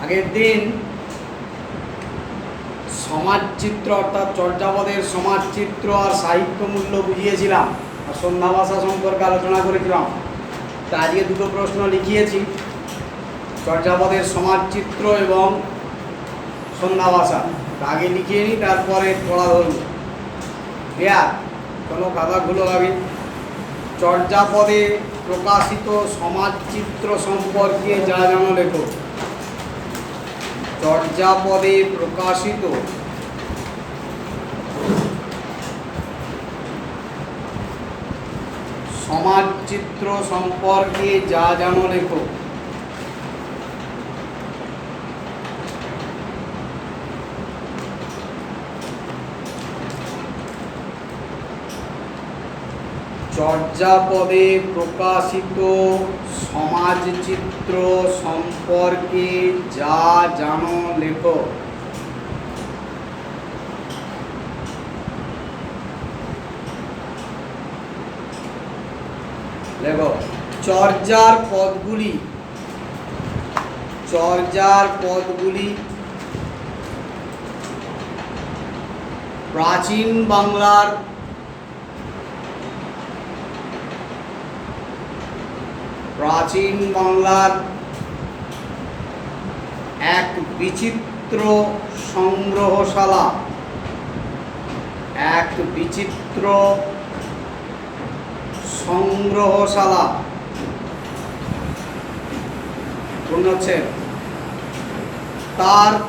আগের দিন সমাজচিত্র অর্থাৎ চর্যাপদের সমাজচিত্র আর সাহিত্য মূল্য বুঝিয়েছিলাম আর সন্ধ্যা ভাষা সম্পর্কে আলোচনা করেছিলাম। তা আজকে দুটো প্রশ্ন লিখিয়েছি, চর্যাপদের সমাজচিত্র এবং সন্ধ্যা ভাষা। আগে লিখিয়ে নিই, তারপরে পড়া ধরব। ক্লিয়ার? কোনো খাতাগুলো আগে। চর্যাপদে প্রকাশিত সমাজচিত্র সম্পর্কে যা জানো লেখো। চর্যাপদে প্রকাশিত সমাজচিত্র সম্পর্কে যা জানো লেখো। চর্যাপদে প্রকাশিত সমাজচিত্র সম্পর্কে যা জানো লেখো। লেখো। চর্যার পদগুলি প্রাচীন বাংলার এক বিচিত্র সংগ্রহশালা, পূর্ণচ্ছেদ। তার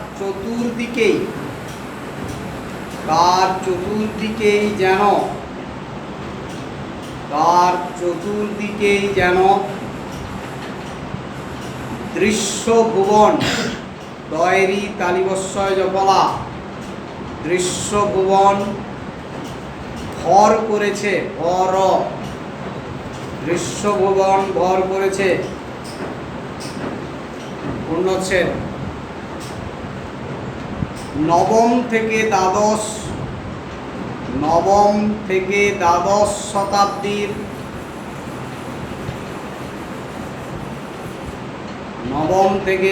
চতুর্দিকেই যেন দৃশ্যভুবন, দয়েরি তালিবস্বয় জপলা, দৃশ্যভুবন ভর করেছে, দৃশ্যভুবন ভর করেছে। পূর্ণচ্ছেদ। নবম থেকে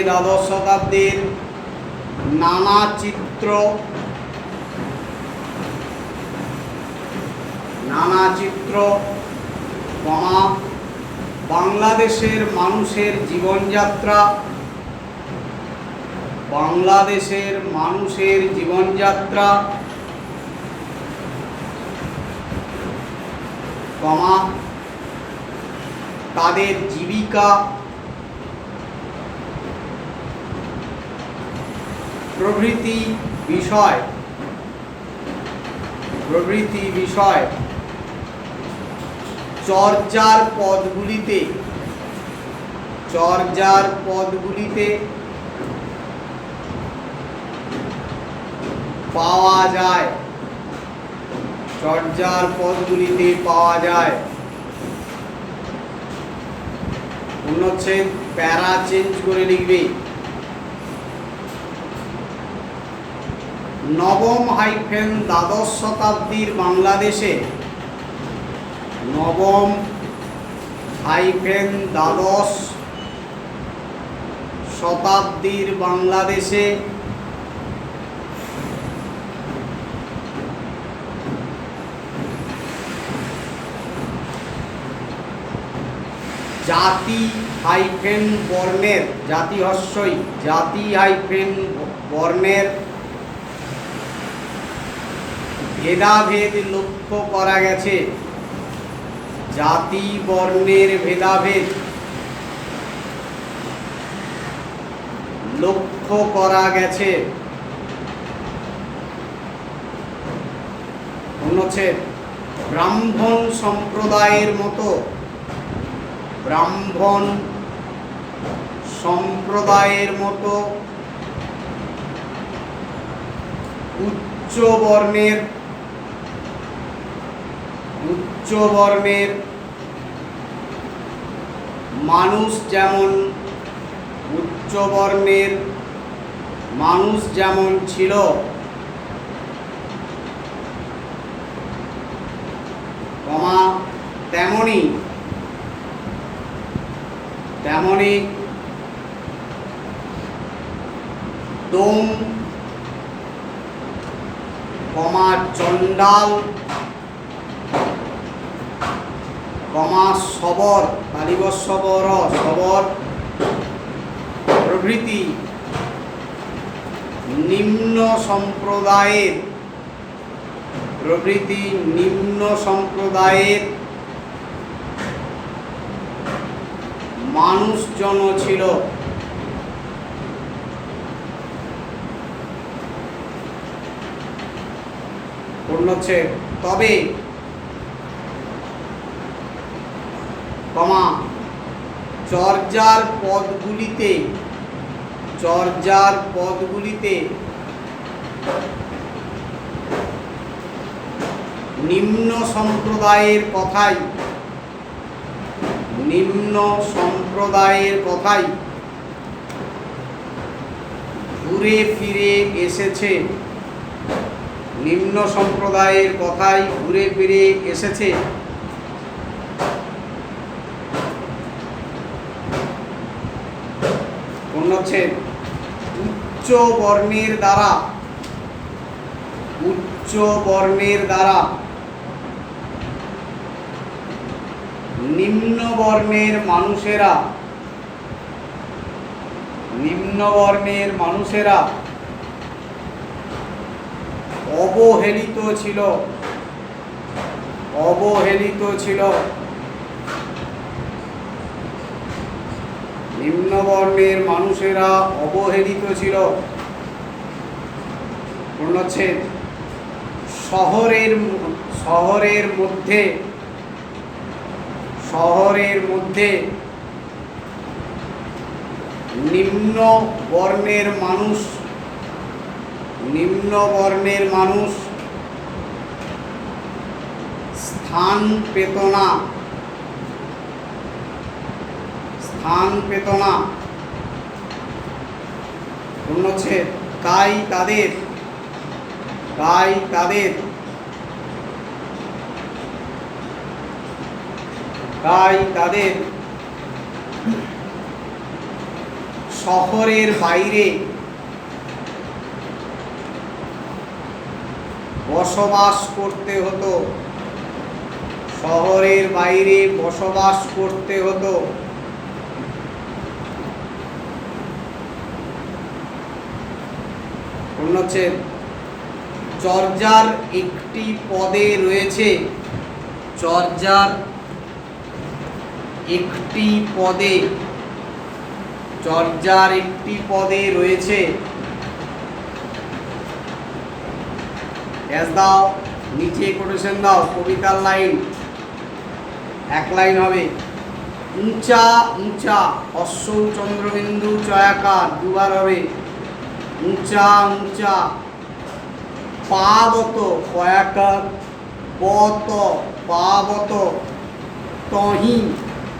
দ্বাদশ শতাব্দীর নানা চিত্র বাংলাদেশের মানুষের জীবনযাত্রা, তাদের জীবিকা প্রভৃতি বিষয় চর্যার পদগুলিতে পাওয়া যায়। পূর্ণচ্ছেদ। প্যারা চেঞ্জ করে লিখবে। নবম-দ্বাদশ শতাব্দীর বাংলাদেশে, নবম-দ্বাদশ শতাব্দীর বাংলাদেশে জাতি-বর্ণের ভেদাভেদ লক্ষ্য করা গেছে। জাতি-বর্ণের ভেদাভেদ লক্ষ্য করা গেছে। অনুচ্ছেদ। ব্রাহ্মণ সম্প্রদায়ের মতো উচ্চ বর্ণের মানুষ যেমন ছিল, তেমনি ডোম, কমা চণ্ডাল, কমা শবর, কালিবৎসবর শবর প্রভৃতি নিম্ন সম্প্রদায়ের মানুষজন ছিল। পূর্ণচ্ছেদ তবে, কমা চর্যার পদগুলিতে নিম্ন সম্প্রদায়ের কথাই ঘুরে ফিরে এসেছে। নিম্ন সম্প্রদায়ের কথাই ঘুরে ফিরে এসেছে। পূর্ণচ্ছেদ উচ্চ বর্ণের দ্বারা নিম্ন বর্ণের মানুষেরা অবহেলিত ছিল। নিম্ন বর্ণের মানুষেরা অবহেলিত ছিল। পূর্ণচ্ছেদ শহরের মধ্যে নিম্ন বর্ণের মানুষ স্থান পেত না। পূর্ণচ্ছেদ তাই তাদের শহরের বাইরে বসবাস করতে হতো। পূর্ণচ্ছেদ চর্যার একটি পদে রয়েছে গ্যাস দাও, নিচে কোটেশন দাও, কবিতার লাইন, এক লাইন হবে। উঁচা হস্য চন্দ্রবিন্দু চয়াকার, দুবার হবে। উঁচা পাবত কয়াকার, পাবত তহি,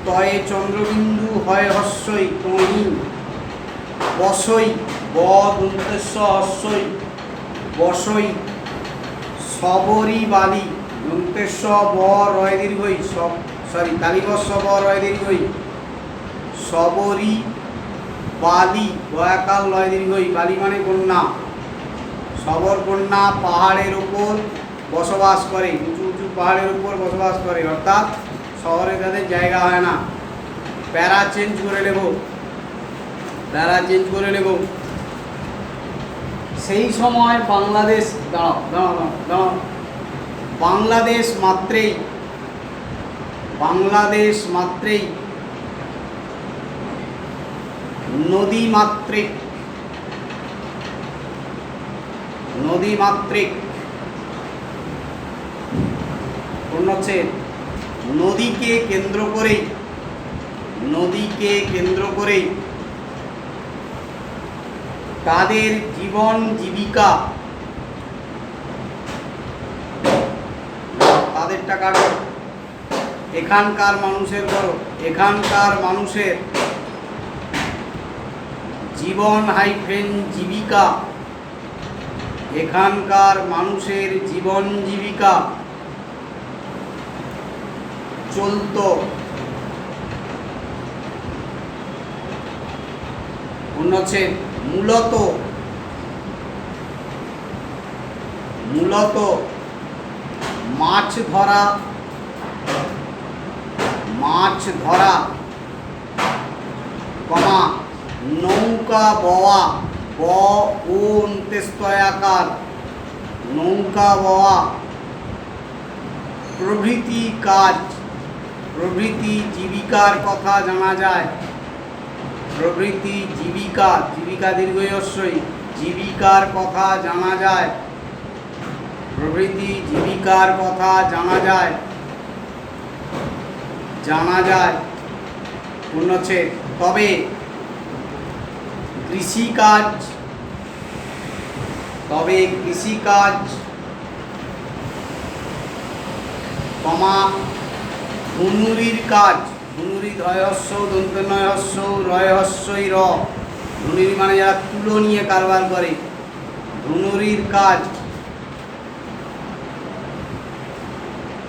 তয়ে চন্দ্রবিন্দু হয় হস্যই, তহি বসই, দন্তেশ্ব হস্যই, বসই সবরি বালি, দন্তেশ্ব রয় দীর্ঘই, তালিবস্য রয় দীর্ঘই, সবরি বালি দয়াকাল লয় দীর্ঘই, বালি মানে কন্যা, সবর কন্যা পাহাড়ের উপর বসবাস করে, উঁচু পাহাড়ের উপর বসবাস করে, অর্থাৎ শহরে তাদের জায়গা হয় না। প্যারা চেঞ্জ করে নেব। সেই সময় বাংলাদেশ মাত্রেই নদীমাত্রিক পূর্ণচ্ছেদ নদীকে কেন্দ্র করেই তাদের জীবন জীবিকা, তাদেরটা কাটো, এখানকার মানুষের জীবন জীবিকা, এখানকার মানুষের জীবন জীবিকা চলত। মূলত মূলত মাছ ধরা কমা নৌকা বওয়া ব ও অন্ত্যেস্তয়াকার নৌকা বওয়া প্রভৃতি কাজ প্রভৃতি জীবিকার কথা জানা যায়। প্রভৃতি জীবিকা দীর্ঘই জীবিকার কথা জানা যায়। প্রভৃতি জীবিকার কথা জানা যায়। পূর্ণচ্ছেদ তবে কৃষিকাজ কমা ধনুরির কাজ ধনুরি ধয়স্য দন্ত নয়স্য রয়স্যই র ধনুরি মানে যারা তুলো নিয়ে কারবার করে ধনুরির কাজ।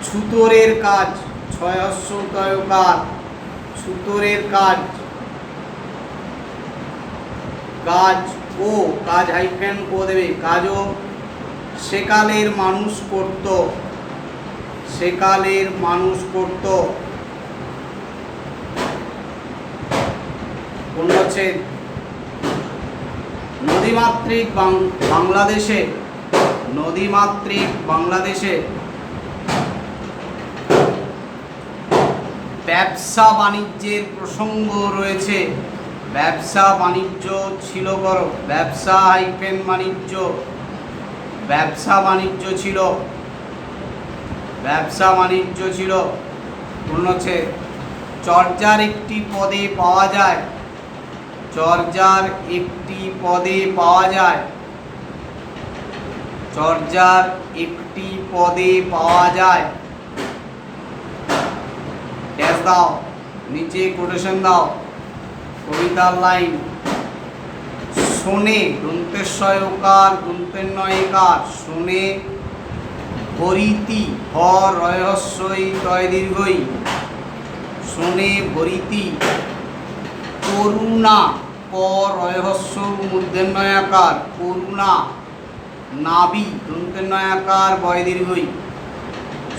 ছুতোরের কাজ ছয়স্য তয়কার ছুতোরের কাজ হাইফেন ও দেবে কাজও সেকালের মানুষ করত পূর্ণচ্ছেদ নদীমাতৃক বাংলাদেশে ব্যবসা বাণিজ্যের প্রসঙ্গ রয়েছে। ব্যবসা বাণিজ্য ছিল ব্যবসা হাইফেন বাণিজ্য ছিল পূর্ণচ্ছেদ চর্যার একটি পদে পাওয়া যায় ড্যাশ দাও নিচে কোটেশন দাও কবিতার লাইন শোনে দন্তেশ্বয়কার দন্তের নয়কার শোনে ভরিতি হ রয়স্যই তয় দীর্ঘই শোনে ভরিতি করুণা ক রয়স্য মূর্ধের নয়াকার করুণা নাবি দন্তের নয়াকার বয় দীর্ঘই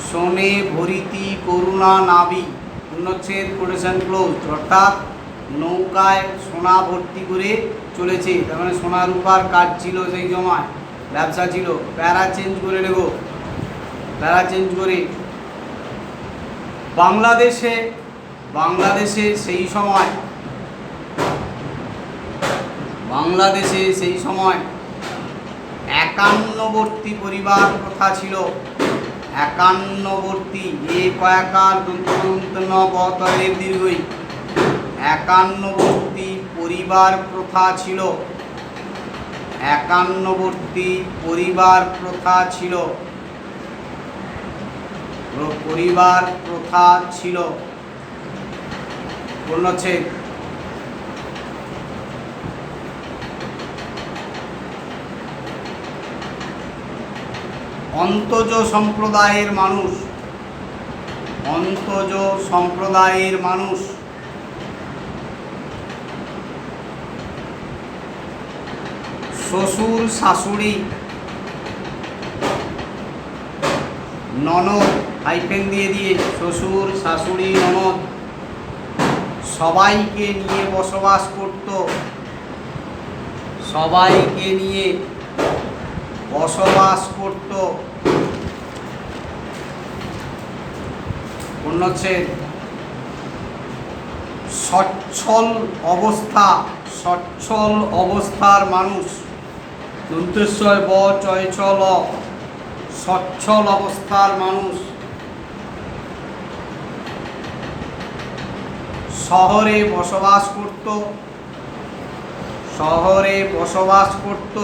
শোনে ভরিতি করুণা নাবি পূর্ণচ্ছেদ কোটেশন ক্লোজ অর্থাৎ নৌকায় সোনা ভর্তি করে চলেছে তার মানে সোনা রূপার কাজ ছিল সেই সময় ব্যবসা ছিল। প্যারা চেঞ্জ করে নেব বাংলাদেশে সেই সময় একান্নবর্তী পরিবার প্রথা ছিল। একান্নবর্তী এ কয়াকার দন্তন বতয়ের দীর্ঘই একান্নবর্তী পরিবার প্রথা ছিল পূর্ণচ্ছেদ অন্তজ সম্প্রদায়ের মানুষ শ্বশুর শাশুড়ি ননদ হাইফেন দিয়ে শ্বশুর শাশুড়ি ননদ সবাইকে নিয়ে বসবাস করত পূর্ণচ্ছেদ সচ্ছল অবস্থার মানুষ দন্তেশ্বয় ব চয়চল সচ্ছল অবস্থার মানুষ শহরে বসবাস করত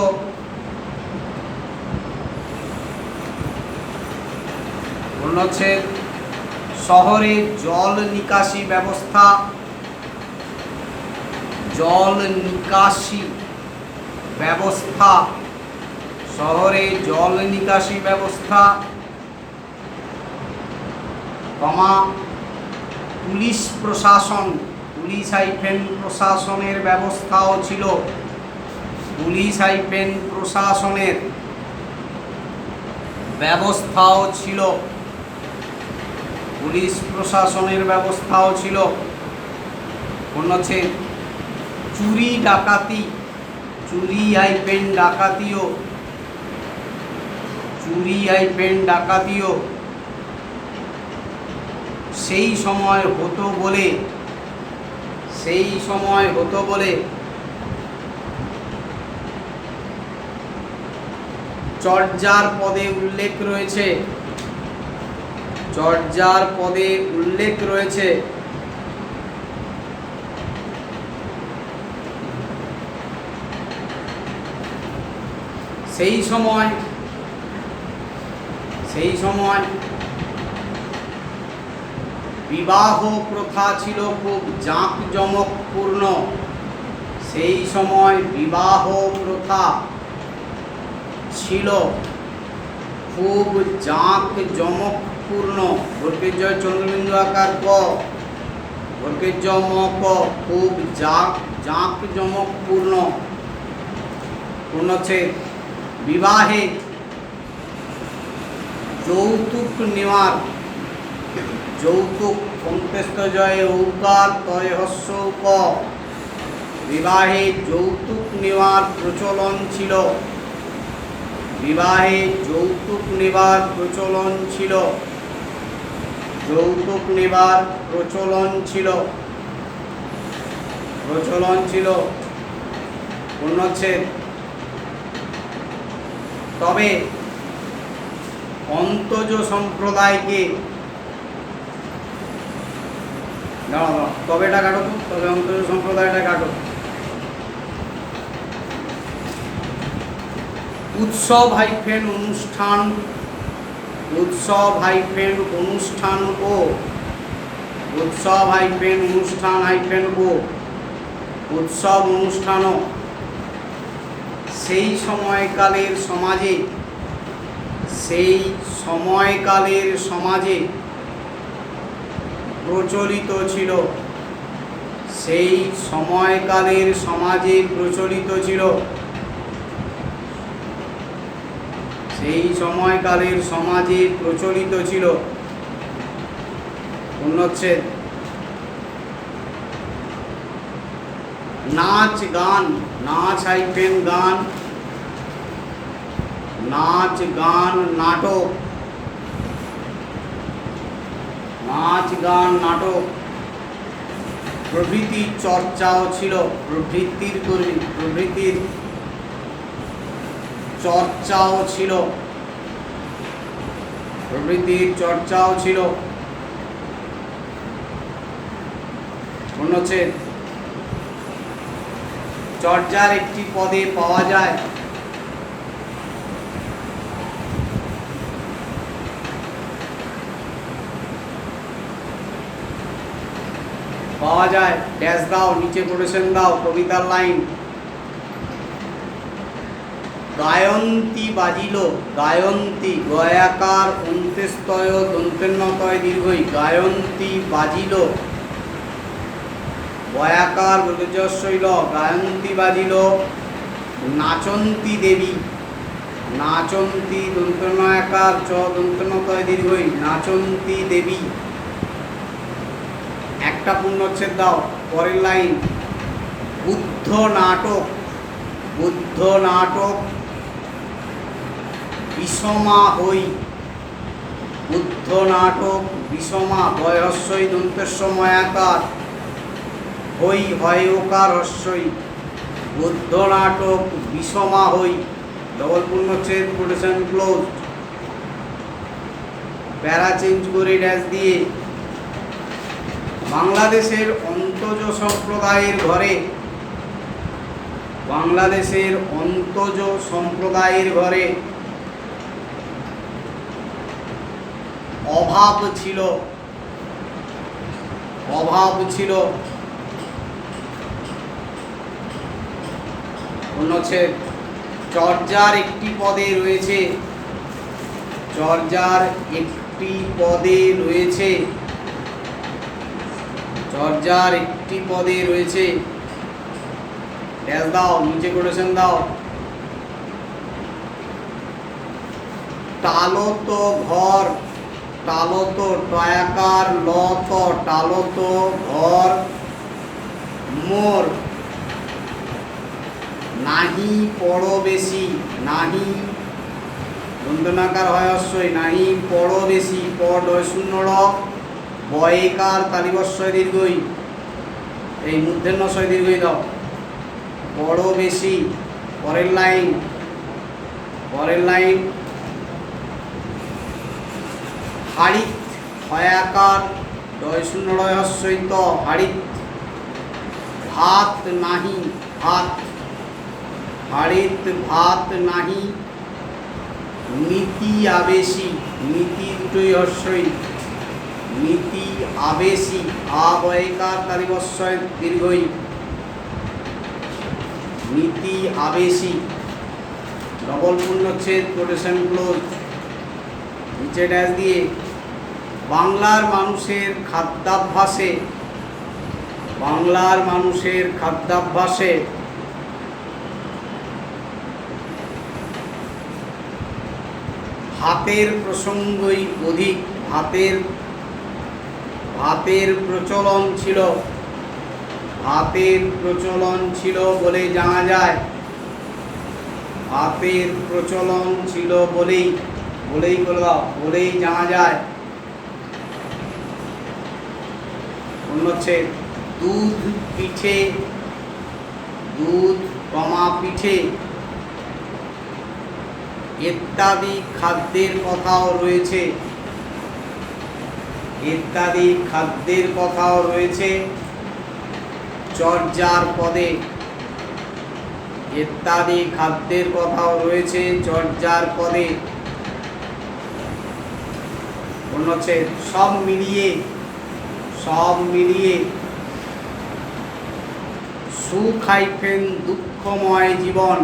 পূর্ণচ্ছেদ শহরে জল নিকাশি ব্যবস্থা শহরে জল নিকাশি ব্যবস্থা কমা পুলিশ হাইফেন প্রশাসনের ব্যবস্থাও ছিল ব্যবস্থাও ছিল, পুলিশ প্রশাসনের ব্যবস্থাও ছিল। হচ্ছে চুরি ডাকাতি, চুরি হাইফেন ডাকাতিও, চুরি হাইফেন ডাকাতিও সেই সময় হতো বলে, সেই সময় হতো বলে চর্যার পদে উল্লেখ রয়েছে, চর্যার পদে উল্লেখ রয়েছে। সেই সময়, সেই সময় বিবাহ প্রথা ছিল খুব জাঁকজমকপূর্ণ, সেই সময় বিবাহ প্রথা ছিল খুব জাঁকজমকপূর্ণ। বর্গের জয় চন্দ্রবিন্দু আকার ক, বর্গের জ ম ক, খুব জাঁকজমকপূর্ণ। পূর্ণচ্ছেদ বিবাহে যৌতুক নেওয়ার, যৌতুক অন্ত্যেষ্ট জয়ে ঔকার তয় হস্য ক, বিবাহে যৌতুক নেওয়ার প্রচলন ছিল, বিবাহে যৌতুক নেবার প্রচলন ছিল, যৌতুক নেবার প্রচলন ছিল, প্রচলন ছিল। পূর্ণচ্ছেদ তবে অন্তজ সম্প্রদায়কে, তবেটা কাটো তো, তবে অন্তজ সম্প্রদায়টা কাটো। উৎসব হাইফেন অনুষ্ঠান, উৎসব হাইফেন অনুষ্ঠান ও, উৎসব হাইফেন অনুষ্ঠান হাইফেন ও, উৎসব অনুষ্ঠানও সেই সময়কালের সমাজে, সেই সময়কালের সমাজে প্রচলিত ছিল, সেই সময়কালের সমাজে প্রচলিত ছিল, সেই সময়কালের সমাজে প্রচলিত ছিল। পূর্ণচ্ছেদ নাচ গান, নাচ হাইফেন গান, নাচ গান নাটক, নাচ গান নাটক প্রভৃতির চর্চাও ছিল, প্রভৃতির প্রভৃতির চর্চাও ছিল, প্রভৃতির চর্চাও ছিল। পূর্ণচ্ছেদ চর্যার একটি পদে পাওয়া যায় ড্যাশ দাও, নিচে কোটেশন দাও, কবিতার লাইন। গায়ন্তী বাজিল, গায়ন্তী গয়াকার অন্ত্যেস্তয় দন্তেন্নতয় দীর্ঘই, গায়ন্তী বাজিল, গয়াকার বর্গজস্বইল, গায়ন্তী বাজিল। নাচন্তী দেবী, নাচন্তী দন্তনয়াকার চ দন্তনতয় দীর্ঘই, নাচন্তী দেবী। একটা পূর্ণচ্ছেদ দাও, পরের লাইন। বুদ্ধ নাটক, বুদ্ধ নাটক বিষমা হই, বুদ্ধ নাটক বিষমা বয়স্বই দন্তেশ্বময়াকার হই হয় ওকার হস্যই, বুদ্ধ নাটক বিষমা হই। ডবল পূর্ণচ্ছেদ, কোটেশন ক্লোজ। প্যারা চেঞ্জ করে ড্যাশ দিয়ে। বাংলাদেশের অন্তজ সম্প্রদায়ের ঘরে, বাংলাদেশের অন্তজ সম্প্রদায়ের ঘরে অভাব ছিল, অভাব ছিল। অনুচ্ছেদ চর্যার একটি পদে রয়েছে, চর্যার একটি পদে রয়েছে, চর্যার একটি পদে রয়েছে। ড্যাশ দাও, নিচে কোটেশন দাও। টালত ঘর, টালত টয়াকার লত টালত ঘর মোর, নাহি পড় বেশি, নাহি দন্তনাকার হয় অশ্বই, নাহি পড় বেশি, পড় শূন্য র, বয়কার তালিবস্বয় দীর্ঘই, এই মূর্ধন্যস্বয় দীর্ঘই দাও, পড় বেশি। পরের লাইন, পরের লাইন হাড়িত হয়াকার ডয় শূন্য রয় হস্যই ত, হাড়িত ভাত নাহি, ভাত হাড়িত ভাত নাহি, নীতি আবেশী, নীতি দুটোই হস্যই, নীতি আবেশী, আবয়কার তালিবস্বয় দীর্ঘই, নীতি আবেশী। ডবল পূর্ণচ্ছেদ, কোটেশন ক্লোজ, নিচে ড্যাশ দিয়ে বাংলার মানুষের খাদ্যাভ্যাসে, বাংলার মানুষের খাদ্যাভ্যাসে ভাতের প্রসঙ্গই অধিক, ভাতের ভাতের প্রচলন ছিল, ভাতের প্রচলন ছিল বলে জানা যায়, ভাতের প্রচলন ছিল বলেই, বলেই করে দাও, বলেই জানা যায়। অন্য হচ্ছে দুধ পিঠে, দুধ কমা পিঠে ইত্যাদি খাদ্যের কথাও রয়েছে, ইত্যাদি খাদ্যের কথাও রয়েছে চর্যার পদে, ইত্যাদি খাদ্যের কথাও রয়েছে চর্যার পদে। অন্য হচ্ছে সব মিলিয়ে, সব মিলিয়ে সুখ হাইফেন দুঃখময় জীবন,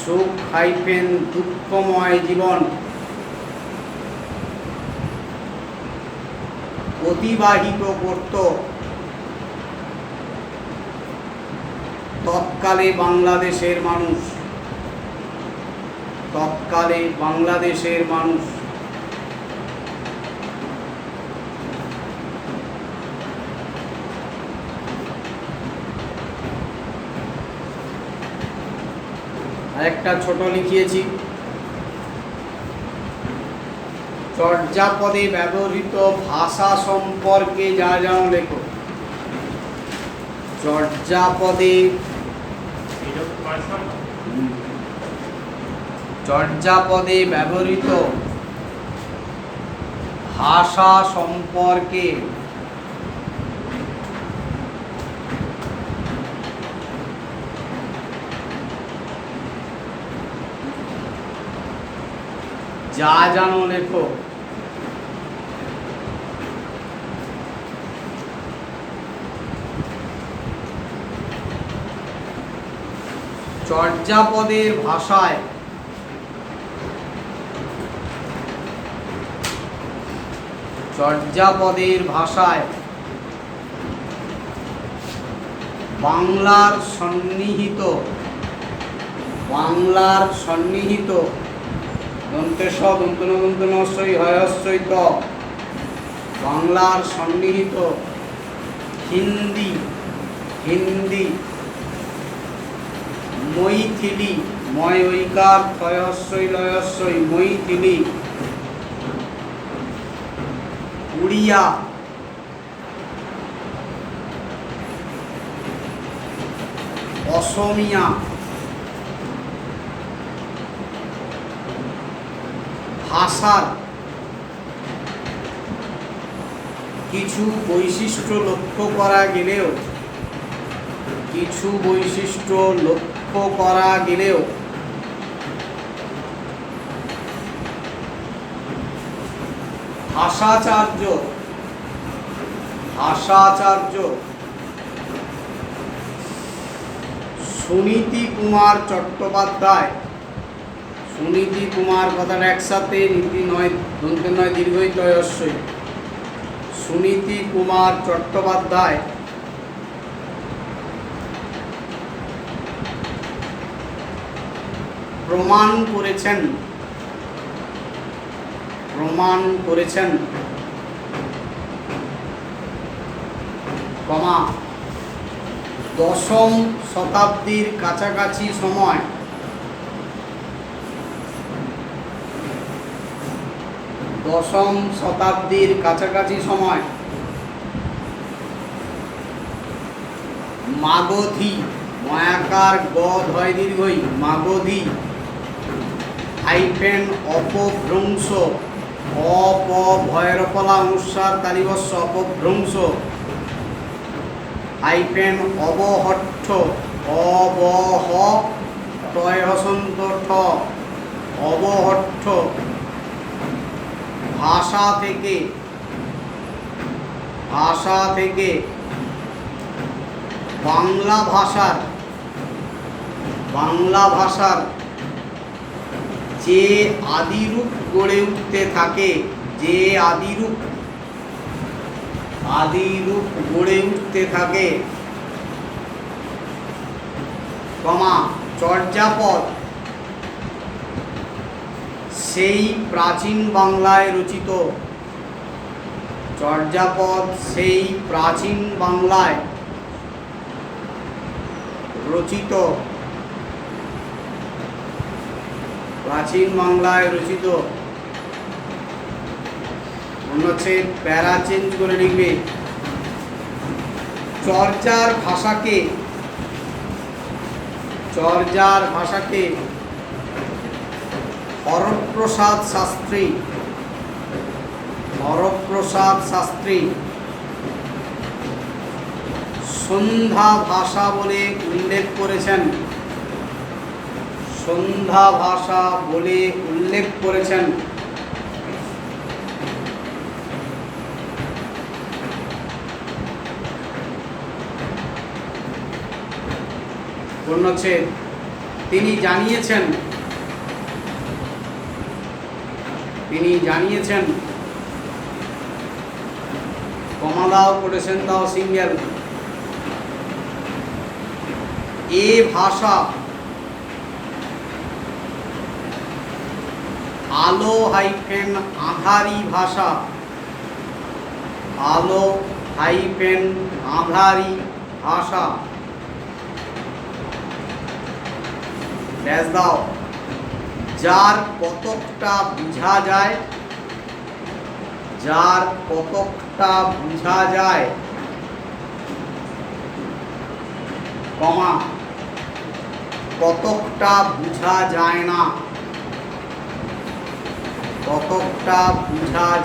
সুখ হাইফেন দুঃখময় জীবন অতিবাহিত করত তৎকালে বাংলাদেশের মানুষ, তৎকালে বাংলাদেশের মানুষ। আরেকটা ছোট লিখিয়েছি, চর্যাপদে ব্যবহৃত ভাষা সম্পর্কে যা জানো লেখো। চর্যাপদে, চর্যাপদে ব্যবহৃত ভাষা সম্পর্কে যা জানো লেখো। চর্যাপদের ভাষায় চর্যাপদের ভাষায় বাংলার সন্নিহিত, বাংলার সন্নিহিত দন্তেশ দন্তনদন্তনস্বই হয়স্বই ত, বাংলার সন্নিহিত হিন্দি, হিন্দি মৈথিলি, ময় ঐকার থয়স্বই লয়স্বই মৈথিলি, উড়িয়া, অসমিয়া, ভাষার কিছু বৈশিষ্ট্য লক্ষ্য করা গেলেও, কিছু বৈশিষ্ট্য লক্ষ্য করা গেলেও ভাষাচার্য, ভাষাচার্য সুনীতি কুমার চট্টোপাধ্যায়, সুনীতি কুমার কথাটা একসাথে, নীতি নয় দন্তে নয় দীর্ঘই তয়স্বই, সুনীতি কুমার চট্টোপাধ্যায় প্রমাণ করেছেন, প্রমাণ করেছেন, কমা দশম শতাব্দীর কাছাকাছি সময় মাগধী, ময়াকার গ ধয় দীর্ঘই, মাগধী হাইফেন অপভ্রংশ, অপ ভয়রকলা অনুসার তালিবস্য অপভ্রংশ হাইফেন অবহট্ঠ, অবহ টয় হসন্ত ঠ, অবহট্ঠ ভাষা থেকে বাংলা ভাষার যে আদিরূপ গড়ে উঠতে থাকে, কমা চর্যাপদ সেই প্রাচীন বাংলায় রচিত, অনুচ্ছেদ প্যারা চেঞ্জ করে লিখবে। চর্যার ভাষাকে হরপ্রসাদ শাস্ত্রী সন্ধ্যা ভাষা বলে উল্লেখ করেছেন, অনুচ্ছেদ তিনি জানিয়েছেন, কমা দাও, করেছেন দাও সিঙ্গেল, এ ভাষা আলো হাইফেন আধারি ভাষা, ব্যাস দাও, যার কতকটা বোঝা যায়, কমা কতকটা বোঝা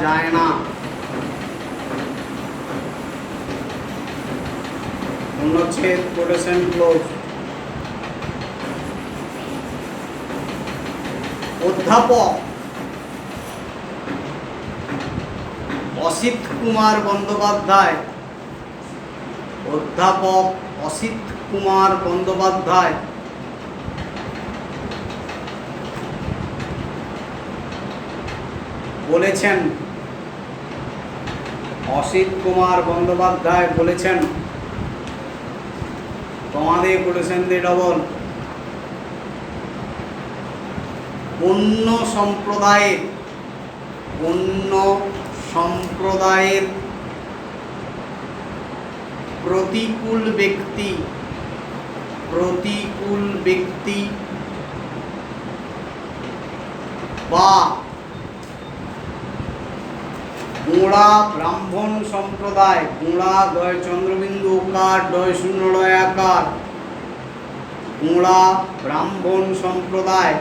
যায় না, অনুচ্ছেদ কোটেশন ক্লোজ। অধ্যাপক অসিত কুমার বন্দ্যোপাধ্যায় বলেছেন, তোমাদের করেছেন দে ডবল, অন্য সম্প্রদায়ের প্রতিকূল ব্যক্তি বা গোঁড়া ব্রাহ্মণ সম্প্রদায়, গোঁড়া দয় চন্দ্রবিন্দু কার ডয় শূন্য ডয় আকার, গোঁড়া ব্রাহ্মণ সম্প্রদায়,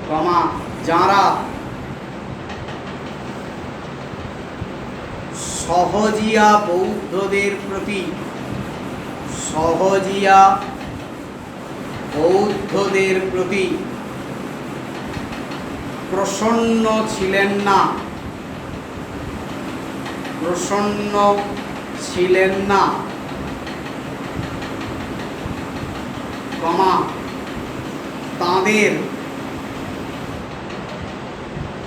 কমা যারা সহজিয়া বৌদ্ধদের প্রতি প্রসন্ন ছিলেন না, কমা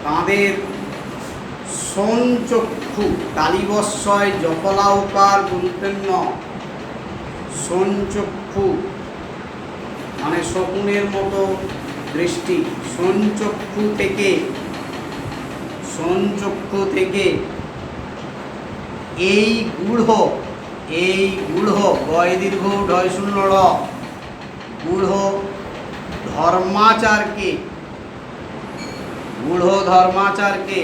তাঁদের সঞ্চক্ষু তালিবস্বয় জপলাউকার গুরুত্বন্য, সঞ্চক্ষু মানে শকুনের মতো দৃষ্টি, সঞ্চক্ষু থেকে এই গূঢ় গয় দীর্ঘ ঢয় শূন্য র গূঢ় ধর্মাচারকে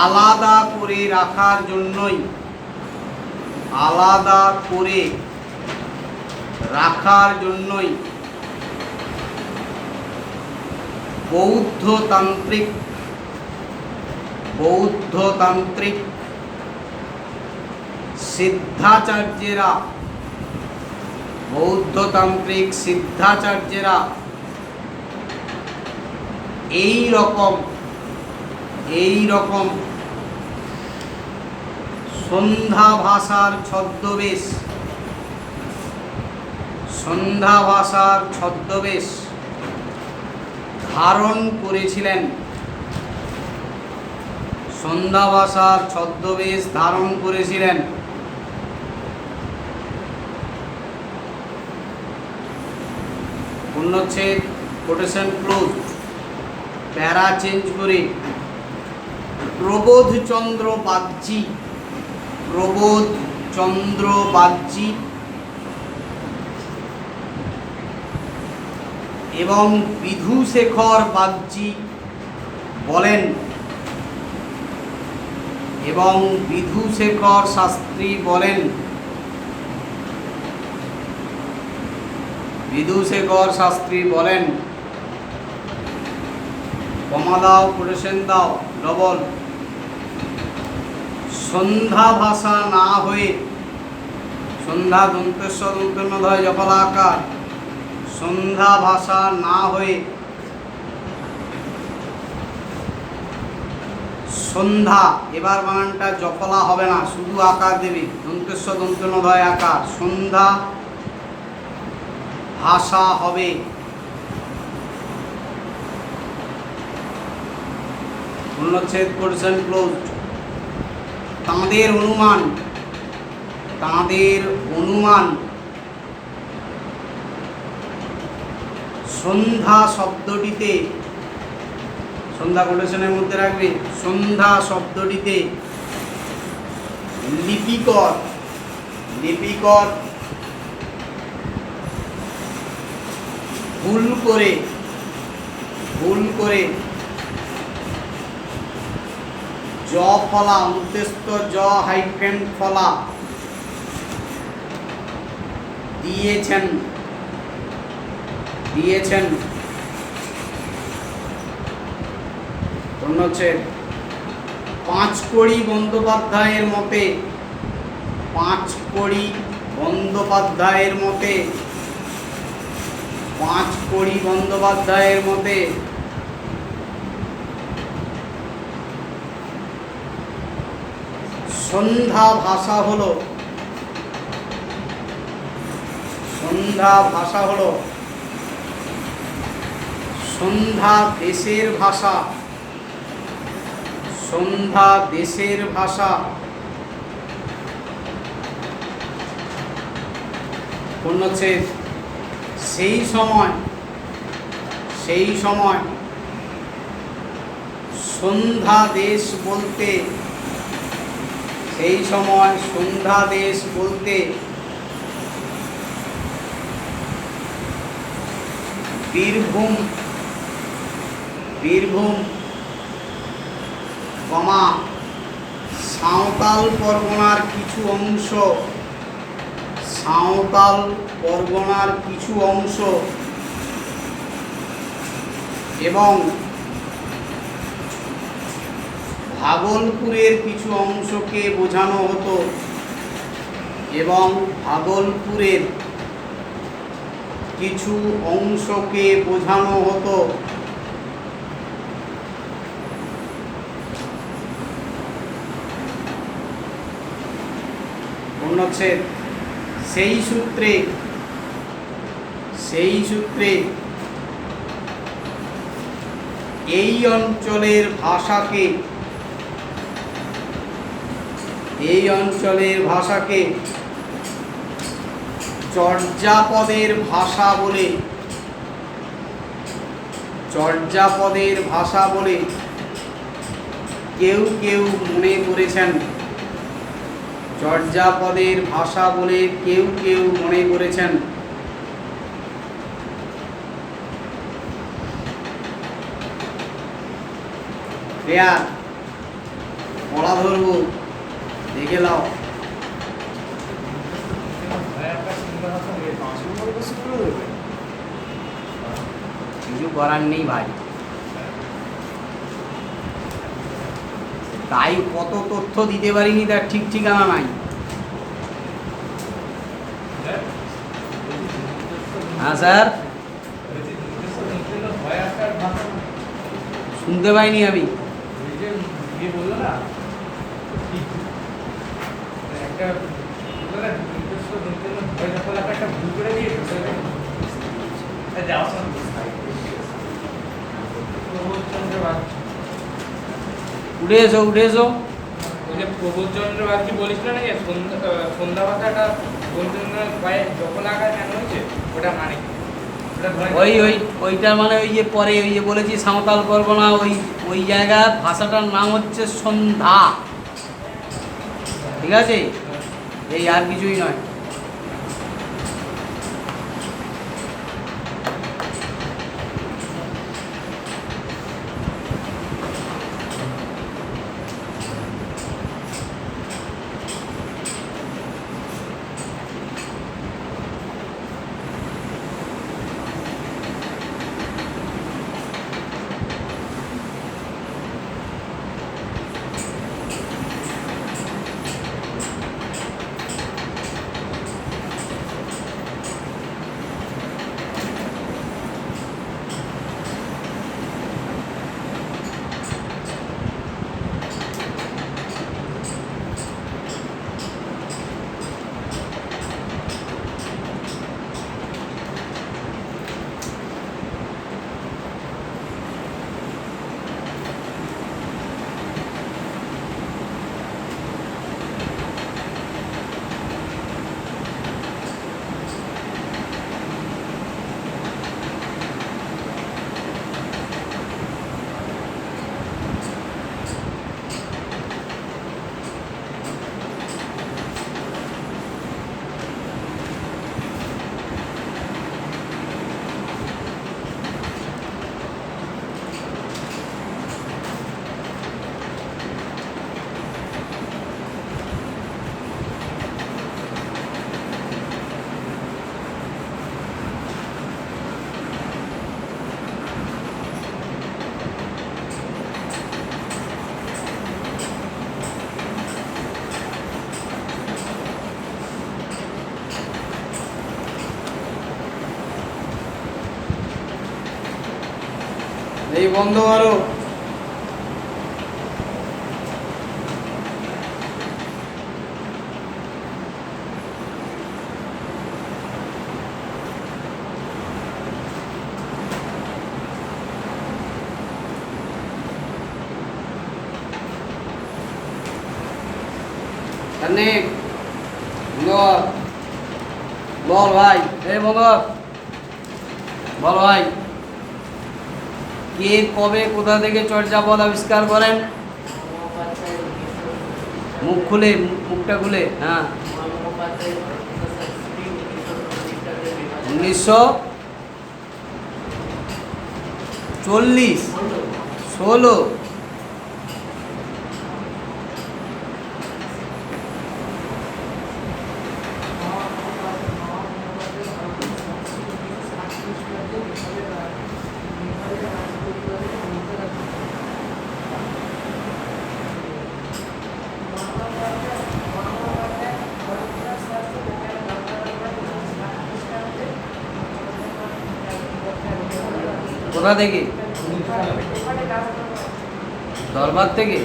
আলাদা করে রাখার জন্যই বৌদ্ধতান্ত্রিক সিদ্ধাচার্যেরা এই রকম সন্ধ্যা ভাষার ছদ্মবেশ ধারণ করেছিলেন। পূর্ণচ্ছেদ কোটেশন ক্লোজ। প্যারা চেঞ্জ করে প্রবোধচন্দ্র বাগচি এবং বিধুশেখর বাগচি বলেন এবং বিধুশেখর শাস্ত্রী বলেন কমা দাও, কোটেশন দাও, ডবল। সন্ধ্যা ভাষা না হয়ে, সন্ধ্যা দন্তেশ্ব দন্তন্য ধয় জফলা আকার, সন্ধ্যা ভাষা না হয়ে সন্ধ্যা, এবার বানানটা জফলা হবে না, শুধু আকার দেবে, দন্তেশ্ব দন্তন্য ধয় আকার, সন্ধ্যা ভাষা হবে। পূর্ণচ্ছেদ কোটেশন ক্লোজ। তাঁদের অনুমান সন্ধ্যা শব্দটিতে, সন্ধ্যা কোটেশনের মধ্যে রাখবে, সন্ধ্যা শব্দটিতে লিপিকর ভুল করে জ ফলা, উদ্দেশ্য জ হাইফেন ফলা দিয়েছেন। পূর্ণচ্ছেদ পাঁচকড়ি বন্দ্যোপাধ্যায়ের মতে সন্ধ্যা ভাষা হলো সন্ধ্যা দেশের ভাষা। পূর্ণচ্ছেদ সেই সময় সন্ধ্যা দেশ বলতে বীরভূম সাঁওতাল পরগনার কিছু অংশ এবং ভাগলপুরের কিছু অংশকে বোঝানো হতো। পূর্ণচ্ছেদ সেই সূত্রে এই অঞ্চলের ভাষাকে চর্যাপদের ভাষা বলে চর্যাপদের ভাষা বলে কেউ কেউ মনে করেছেন। চর্যাপদের ভাষা বলে কেউ কেউ মনে করেছেন। ক্লিয়ার? পড়া ধরবো, দেখে নাও। কিছু করার নেই ভাই, তাই কত তথ্য দিতে পারিনি তার ঠিক ঠিকানা নাই। হ্যাঁ স্যার, শুনতে পাইনি আমি। উঠে এসো, উঠে এসো। ওই যে প্রবোধচন্দ্র বাগচি বলেছিল না যে সন্ধ্যা ভাষাটা যখন আঘাত কেন হয়েছে ওটা মানে কি? ওইটার মানে ওই যে পরে ওই যে বলেছি সাঁওতাল পরগনা, ওই জায়গার ভাষাটার নাম হচ্ছে সন্ধ্যা। ঠিক আছে, এই আর কিছুই নয়। এই বন্ধ করো। বল ভাই, এই বল ভাই, কে কবে কোথা থেকে চর্যাপদ আবিষ্কার করেন? মুখ খুলে, মুখটা খুলে। হ্যাঁ, 1940, 16। কোথা থেকে? দরবার থেকে?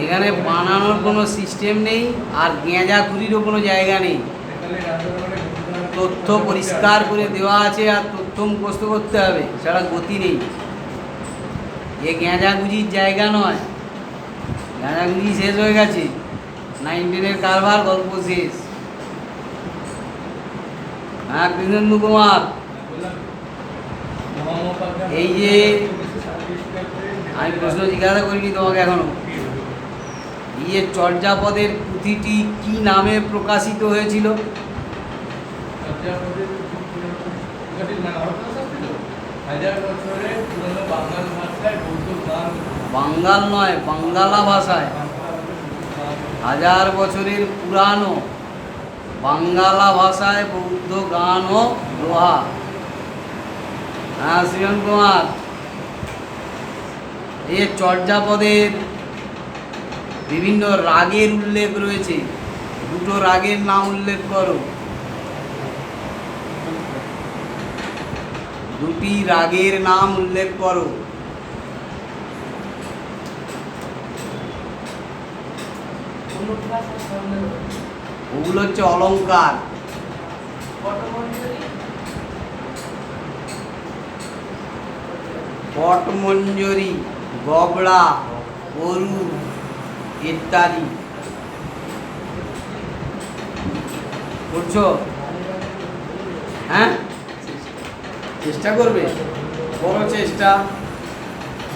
এখানে বানানোর কোনো সিস্টেম নেই, আর গেঁজাখুরিরও কোনো জায়গা নেই। তথ্য পরিষ্কার করে দেওয়া আছে, আর তথ্য মুখস্থ করতে হবে, ছাড়া গতি নেই। এ গেঁজাগুজির জায়গা নয়, গেঁজাগুজি শেষ হয়ে গেছে। 9-10 কারবার, গল্প শেষ। হ্যাঁ কৃষ্ণেন্দু কুমার, এই যে আমি প্রশ্ন জিজ্ঞাসা করিনি তোমাকে এখনো, এই যে চর্যাপদের পুঁথিটি কি নামে প্রকাশিত হয়েছিল? বাঙ্গাল নয়, বাঙ্গালা ভাষায়, 1000 বছরের পুরানো বাঙ্গালা ভাষায় বৌদ্ধ গান ও দোহা। হ্যাঁ শ্রীরাম কুমার, এই চর্যাপদের বিভিন্ন রাগের উল্লেখ রয়েছে, দুটো রাগের নাম উল্লেখ করো। দুটি রাগের নাম উল্লেখ করো। ওগুলো হচ্ছে অলঙ্কার। পটমঞ্জরি, গবড়া, গরু ইত্যাদি। করছো? হ্যাঁ, চেষ্টা করবে, বড় চেষ্টা।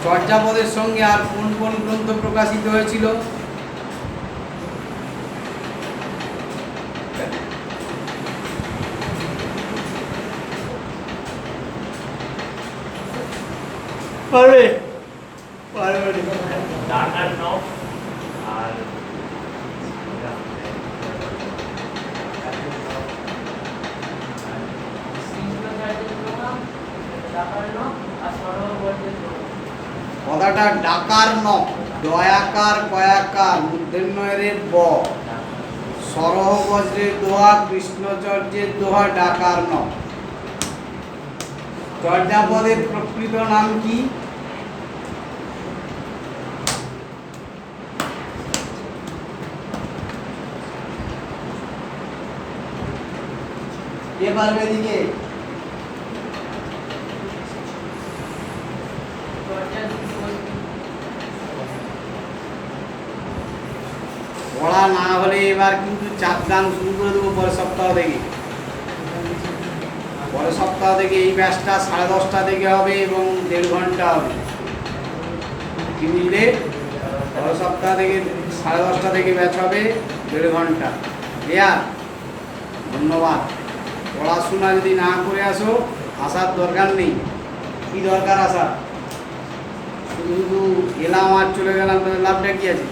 চর্যাপদের সঙ্গে আর কোন কোন গ্রন্থ প্রকাশিত হয়েছিল? পারবে পারবে। ডাকার নখ আর কথাটা ডাকার নখ, দয়াকার কয়াকার মূর্ধন্যের ব, সরহ বজ্রের দোহা, কৃষ্ণচর্যের দোহা, ডাকার নখ। চর্যাপদের প্রকৃত নাম কি? কে পারবে এদিকে? পড়া না হলে এবার কিন্তু চাপ গান শুরু করে দেবো পরের সপ্তাহ থেকে। পরের সপ্তাহ থেকে এই ব্যাচটা 10:30 থেকে হবে এবং 1.5 ঘন্টা হবে। কি বুঝলে? পরের সপ্তাহ থেকে 10:30 থেকে ব্যাচ হবে, 1.5 ঘন্টা। ক্লিয়ার? ধন্যবাদ। পড়াশোনা যদি না করে আসো, আসার দরকার নেই। কি দরকার আসার? শুধু শুধু এলাম আর চলে গেলাম, তাহলে লাভটা কি আছে?